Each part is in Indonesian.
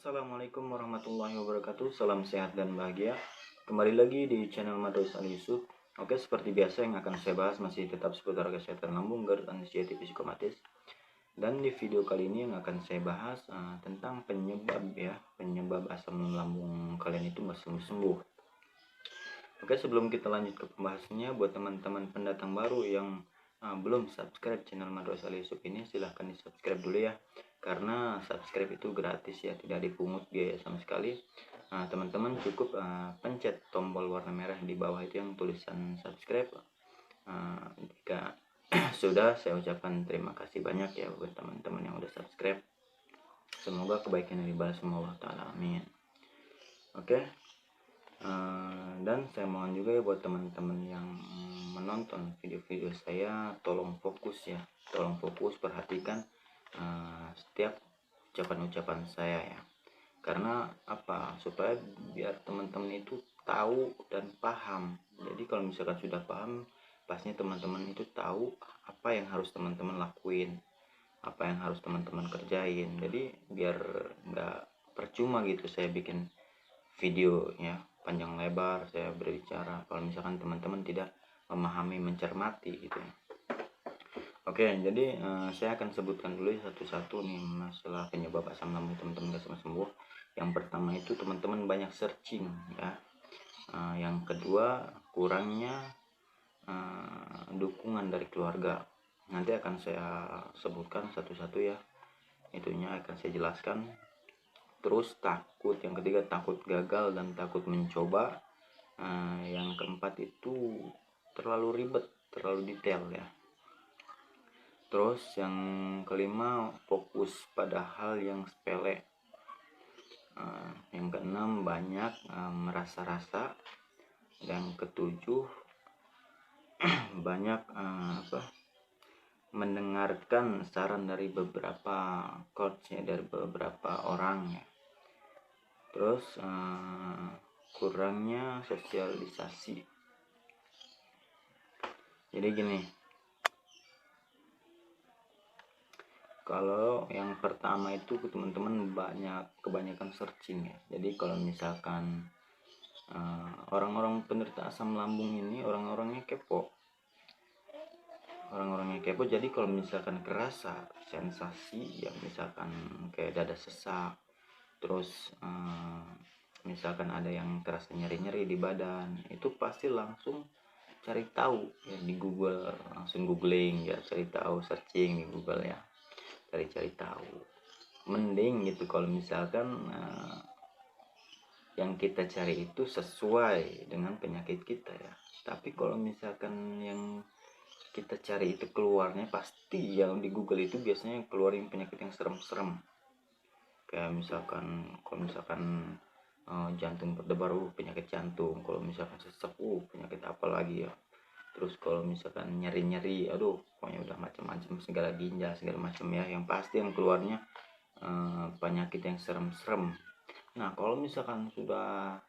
Assalamualaikum warahmatullahi wabarakatuh. Salam sehat dan bahagia. Kembali lagi di channel Madros Ali Yusuf. Oke, seperti biasa yang akan saya bahas masih tetap seputar kesehatan lambung, GERD, anestesi psikomatis. Dan di video kali ini yang akan saya bahas tentang penyebab asam lambung kalian itu masih sembuh. Oke, sebelum kita lanjut ke pembahasannya, buat teman-teman pendatang baru yang belum subscribe channel Madros Ali Yusuf ini, silahkan di subscribe dulu ya, karena subscribe itu gratis ya, tidak dipungut biaya sama sekali. Teman-teman cukup pencet tombol warna merah di bawah itu yang tulisan subscribe. Jika sudah, saya ucapkan terima kasih banyak ya buat teman-teman yang udah subscribe. Semoga kebaikan yang dibalas sama Allah Ta'ala, amin. Oke. Dan saya mohon juga ya buat teman-teman yang menonton video-video saya, tolong fokus ya, tolong fokus perhatikan setiap ucapan-ucapan saya ya, karena apa, supaya biar teman-teman itu tahu dan paham. Jadi kalau misalkan sudah paham, pastinya teman-teman itu tahu apa yang harus teman-teman lakuin, apa yang harus teman-teman kerjain. Jadi biar nggak percuma gitu saya bikin video ya panjang lebar saya berbicara kalau misalkan teman-teman tidak memahami, mencermati gitu ya. Oke, jadi saya akan sebutkan dulu satu-satu nih masalah penyebab asam lambung teman-teman gak sembuh. Yang pertama itu teman-teman banyak searching ya. Yang kedua, kurangnya dukungan dari keluarga. Nanti akan saya sebutkan satu-satu ya, itunya akan saya jelaskan. Terus takut, yang ketiga takut gagal dan takut mencoba. Yang keempat itu terlalu ribet, terlalu detail ya. Terus yang kelima fokus pada hal yang sepele. Yang keenam banyak merasa-rasa. Yang ketujuh banyak mendengarkan saran dari beberapa coach ya, dari beberapa orang ya. Terus kurangnya sosialisasi. Jadi gini, kalau yang pertama itu teman-teman kebanyakan searching ya. Jadi kalau misalkan orang-orang penderita asam lambung ini orang-orangnya kepo. Jadi kalau misalkan kerasa sensasi yang misalkan kayak dada sesak, terus misalkan ada yang kerasa nyeri-nyeri di badan, itu pasti langsung cari tahu ya di Google, langsung googling ya, cari tahu, searching di Google ya, cari tahu. Mending gitu kalau misalkan yang kita cari itu sesuai dengan penyakit kita ya. Tapi kalau misalkan yang kita cari itu keluarnya, pasti yang di Google itu biasanya keluarin penyakit yang serem-serem. Kayak misalkan kalau misalkan jantung berdebar, penyakit jantung. Kalau misalkan sesak, penyakit apa lagi ya. Terus kalau misalkan nyeri-nyeri, aduh pokoknya udah macam-macam, segala ginjal segala macam ya. Yang pasti yang keluarnya penyakit yang serem-serem. Nah kalau misalkan sudah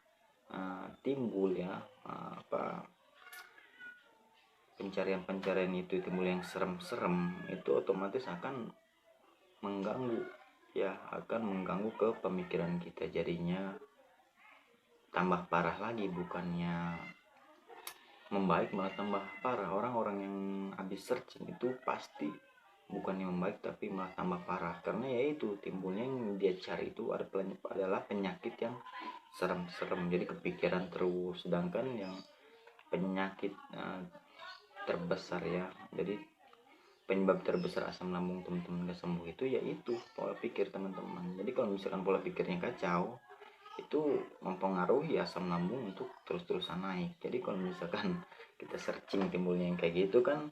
timbul ya pencarian itu timbul yang serem-serem, itu otomatis akan mengganggu ya, akan mengganggu ke pemikiran kita, jadinya tambah parah lagi, bukannya membaik malah tambah parah. Orang-orang yang habis searching itu pasti bukannya membaik tapi malah tambah parah, karena yaitu timbulnya yang dia cari itu adalah penyakit yang serem-serem, jadi kepikiran terus. Sedangkan yang penyakit terbesar ya, jadi penyebab terbesar asam lambung teman-teman gak sembuh itu yaitu pola pikir teman-teman. Jadi kalau misalkan pola pikirnya kacau, itu mempengaruhi asam lambung untuk terus-terusan naik. Jadi kalau misalkan kita searching timbulnya yang kayak gitu kan,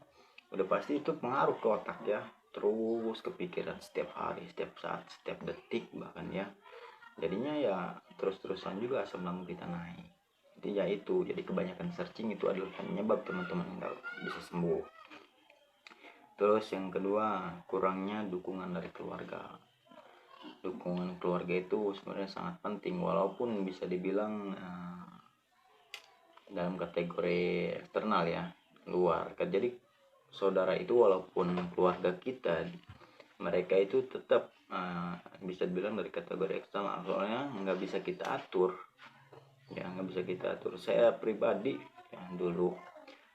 udah pasti itu pengaruh ke otak ya, terus kepikiran setiap hari, setiap saat, setiap detik bahkan ya. Jadinya ya terus-terusan juga asam lambung kita naik. Jadi ya itu, jadi kebanyakan searching itu adalah penyebab teman-teman nggak bisa sembuh. Terus yang kedua, kurangnya dukungan dari keluarga. Dukungan keluarga itu sebenarnya sangat penting, walaupun bisa dibilang dalam kategori eksternal ya, luar. Jadi saudara itu walaupun keluarga kita mereka itu tetap bisa dibilang dari kategori eksternal, soalnya nggak bisa kita atur ya, nggak bisa kita atur. Saya pribadi ya, dulu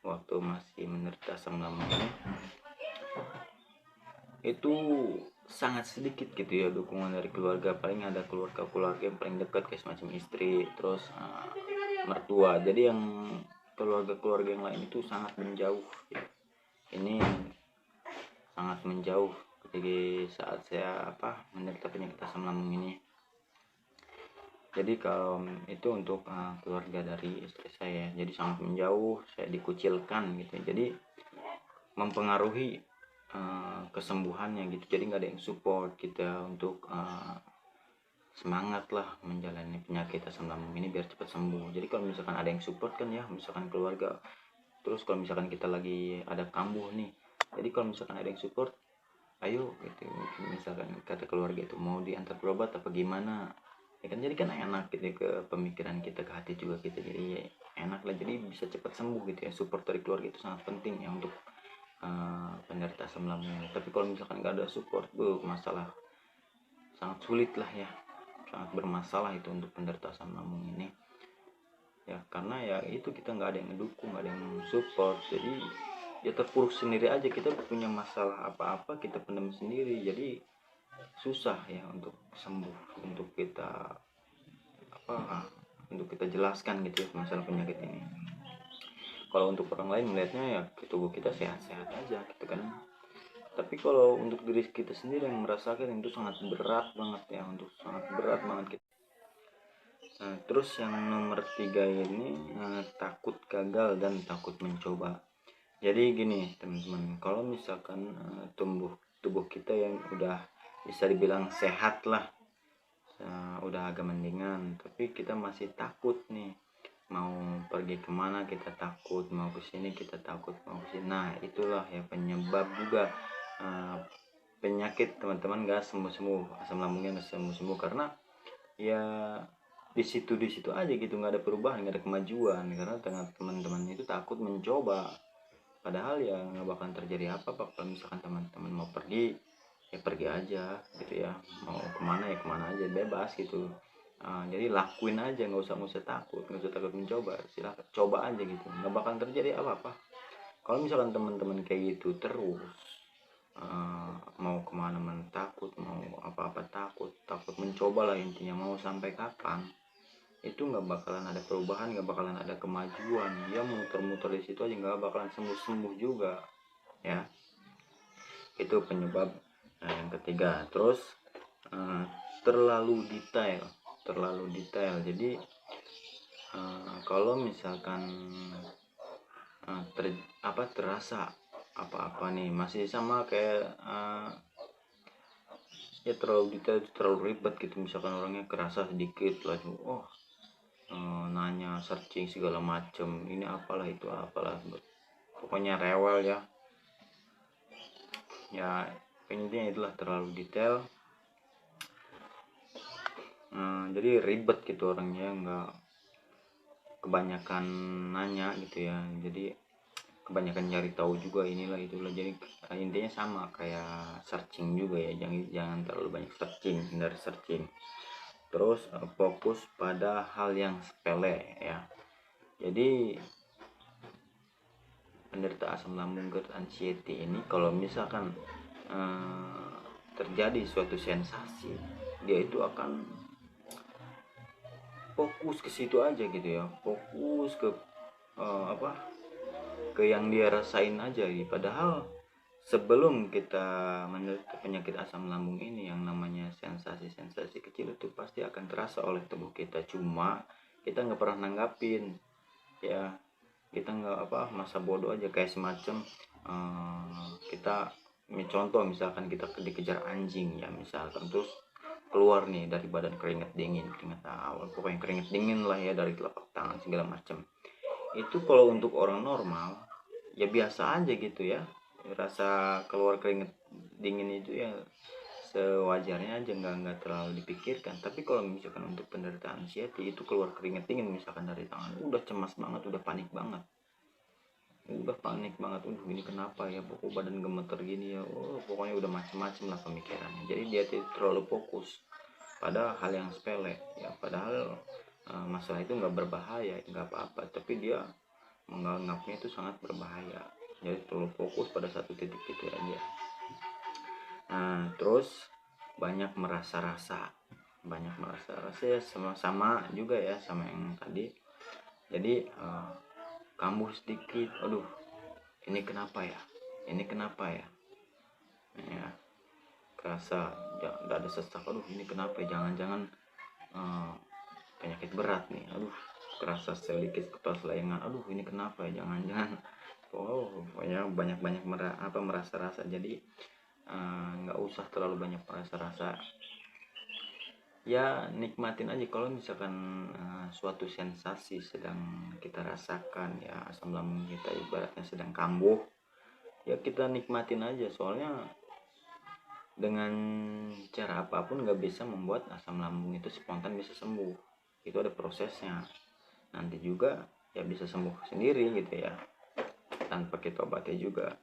waktu masih menderita asam lambung ini, itu sangat sedikit gitu ya dukungan dari keluarga. Paling ada keluarga yang paling dekat kayak semacam istri, terus mertua. Jadi yang keluarga yang lain itu sangat menjauh ya. Ini sangat menjauh jadi saat saya menderita penyakit asam lambung ini. Jadi kalau itu untuk keluarga dari istri saya, jadi sangat menjauh, saya dikucilkan gitu. Jadi mempengaruhi kesembuhannya gitu. Jadi nggak ada yang support kita untuk semangat lah menjalani penyakit asam lambung ini biar cepat sembuh. Jadi kalau misalkan ada yang support kan ya, misalkan keluarga, terus kalau misalkan kita lagi ada kambuh nih, jadi kalau misalkan ada yang support, ayo gitu, misalkan kata keluarga itu mau diantar berobat apa gimana ya kan, jadi kan enak gitu ya, ke pemikiran kita, ke hati juga kita, jadi enak lah, jadi bisa cepat sembuh gitu ya. Support dari keluarga itu sangat penting ya untuk penderita asam lambung ini. Tapi kalau misalkan nggak ada support, masalah sangat sulit lah ya, sangat bermasalah itu untuk penderita asam lambung ini ya, karena ya itu kita nggak ada yang ngedukung, nggak ada yang support, jadi ya terpuruk sendiri aja. Kita punya masalah apa-apa kita pendam sendiri, jadi susah ya untuk sembuh, untuk kita untuk kita jelaskan gitu ya masalah penyakit ini. Kalau untuk orang lain melihatnya ya tubuh kita sehat-sehat aja gitu kan, tapi kalau untuk diri kita sendiri yang merasakan itu sangat berat banget ya, untuk sangat berat banget gitu. Nah, terus yang nomor 3 ini takut gagal dan takut mencoba. Jadi gini teman-teman, kalau misalkan tubuh kita yang udah bisa dibilang sehat lah, udah agak mendingan, tapi kita masih takut nih, mau pergi kemana kita takut, mau kesini kita takut, mau kesini. Nah itulah ya penyebab juga penyakit teman-teman gak sembuh-sembuh, asam lambungnya gak sembuh-sembuh, karena ya di situ aja gitu, nggak ada perubahan, nggak ada kemajuan, karena teman-teman itu takut mencoba. Padahal ya nggak bakalan terjadi apa-apa. Kalau misalkan teman-teman mau pergi ya pergi aja gitu ya, mau kemana ya kemana aja, bebas gitu. Jadi lakuin aja, nggak usah takut, nggak usah takut mencoba, silahkan coba aja gitu, nggak bakalan terjadi apa-apa. Kalau misalkan teman-teman kayak gitu terus, mau kemana-mana takut, mau apa-apa takut mencoba lah, intinya mau sampai kapan itu nggak bakalan ada perubahan, nggak bakalan ada kemajuan, dia muter-muter di situ aja, nggak bakalan sembuh juga ya. Itu penyebab yang ketiga. Terus terlalu detail. Jadi kalau misalkan terasa apa-apa nih masih sama kayak ya terlalu detail, terlalu ribet gitu. Misalkan orangnya kerasa sedikit lalu nanya, searching segala macem, ini apalah itu apalah, pokoknya rewel ya. Intinya itulah terlalu detail. Jadi ribet gitu orangnya, nggak kebanyakan nanya gitu ya, jadi kebanyakan nyari tahu juga inilah itulah. Jadi intinya sama kayak searching juga ya, jangan terlalu banyak searching, hindari searching. Terus fokus pada hal yang sepele ya. Jadi penderita asam lambung GERD anxiety ini kalau misalkan terjadi suatu sensasi, dia itu akan fokus ke situ aja gitu ya, fokus ke ke yang dia rasain aja gitu. Padahal sebelum kita menderita penyakit asam lambung ini, yang namanya sensasi-sensasi kecil itu pasti akan terasa oleh tubuh kita, cuma kita nggak pernah nanggapin ya. Kita nggak masa bodoh aja, kayak semacam kita contoh misalkan kita dikejar anjing ya misalkan, terus keluar nih dari badan keringat awal, pokoknya keringat dingin lah ya dari telapak tangan segala macam. Itu kalau untuk orang normal ya biasa aja gitu ya, rasa keluar keringat dingin itu ya sewajarnya aja, nggak terlalu dipikirkan. Tapi kalau misalkan untuk penderita anxiety itu keluar keringat dingin misalkan dari tangan, udah cemas banget, udah panik banget udah panik banget, ini kenapa ya, pokok badan gemeter gini ya, pokoknya udah macem-macem lah pemikirannya. Jadi dia terlalu fokus pada hal yang sepele ya, padahal masalah itu nggak berbahaya, nggak apa-apa, tapi dia menganggapnya itu sangat berbahaya. Jadi terlalu fokus pada satu titik itu aja. Nah terus banyak merasa rasa ya, sama juga ya sama yang tadi. Jadi kambuh sedikit, aduh ini kenapa ya, ya kerasa nggak ada sesak, aduh ini kenapa ya, jangan-jangan penyakit berat nih, aduh kerasa sedikit kepala selayangan, aduh ini kenapa ya, jangan-jangan. Pokoknya banyak-banyak merasa rasa. Jadi nggak usah terlalu banyak merasa rasa ya, nikmatin aja. Kalau misalkan suatu sensasi sedang kita rasakan ya, asam lambung kita ibaratnya sedang kambuh ya, kita nikmatin aja. Soalnya dengan cara apapun nggak bisa membuat asam lambung itu spontan bisa sembuh, itu ada prosesnya. Nanti juga ya bisa sembuh sendiri gitu ya, tanpa kita obatnya juga.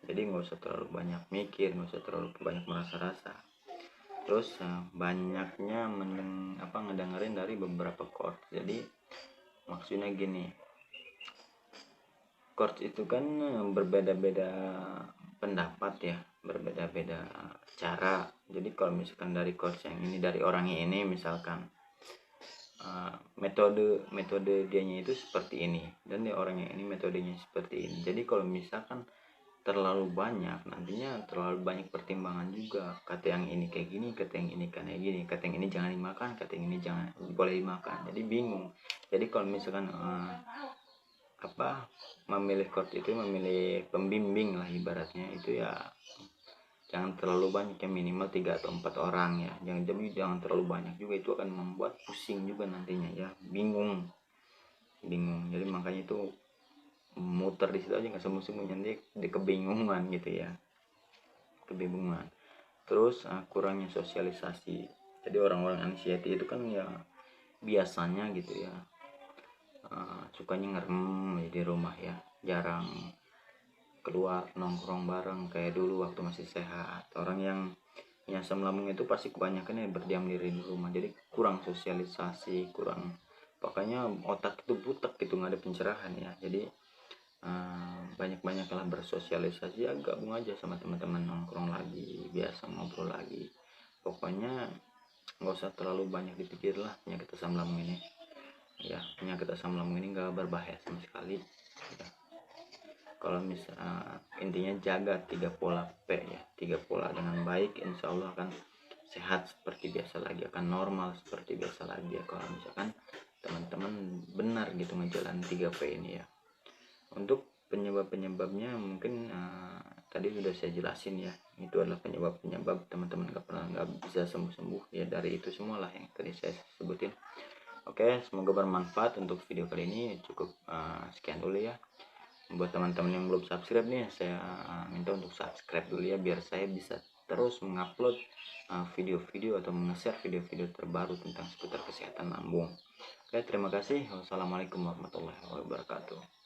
Jadi nggak usah terlalu banyak mikir, nggak usah terlalu banyak merasa rasa. Terus banyaknya ngedengerin dari beberapa chord. Jadi maksudnya gini, chord itu kan berbeda-beda pendapat ya, berbeda-beda cara. Jadi kalau misalkan dari chord yang ini, dari orangnya ini misalkan metode dianya itu seperti ini, dan di orangnya ini metodenya seperti ini. Jadi kalau misalkan terlalu banyak, nantinya terlalu banyak pertimbangan juga. Kata yang ini kayak gini, kata yang ini kayak gini, kata yang ini jangan dimakan, kata yang ini jangan boleh dimakan. Jadi bingung. Jadi kalau misalkan memilih chord itu, memilih pembimbing lah ibaratnya itu ya, jangan terlalu banyak ya, minimal 3 atau 4 orang ya, jangan terlalu banyak juga, itu akan membuat pusing juga nantinya ya, bingung. Jadi makanya itu muter di situ aja, nggak sembuh nanti di kebingungan gitu ya, Terus kurangnya sosialisasi. Jadi orang-orang anxiety itu kan ya biasanya gitu ya, sukanya ngerem di rumah ya, jarang keluar nongkrong bareng kayak dulu waktu masih sehat. Orang yang asam lambung itu pasti kebanyakan ya berdiam diri di rumah, jadi kurang sosialisasi, pokoknya otak itu butek gitu, nggak ada pencerahan ya. Jadi banyak-banyaklah bersosialisasi ya, gabung aja sama teman-teman, nongkrong lagi, biasa ngobrol lagi. Pokoknya nggak usah terlalu banyak dipikir lah penyakit asam lambung ini ya. Penyakit asam lambung ini nggak berbahaya sama sekali ya. Kalau intinya jaga 3 pola P ya, 3 pola dengan baik, insya Allah akan sehat seperti biasa lagi, akan normal seperti biasa lagi ya, kalau misalkan teman-teman benar gitu ngejalan 3 P ini ya. Untuk penyebabnya mungkin tadi sudah saya jelasin ya, itu adalah penyebab teman-teman nggak bisa sembuh ya, dari itu semualah yang tadi saya sebutin. Oke, semoga bermanfaat untuk video kali ini. Cukup sekian dulu ya. Buat teman-teman yang belum subscribe nih, saya minta untuk subscribe dulu ya, biar saya bisa terus mengupload video-video atau nge-share video-video terbaru tentang seputar kesehatan lambung. Oke, terima kasih. Wassalamualaikum warahmatullahi wabarakatuh.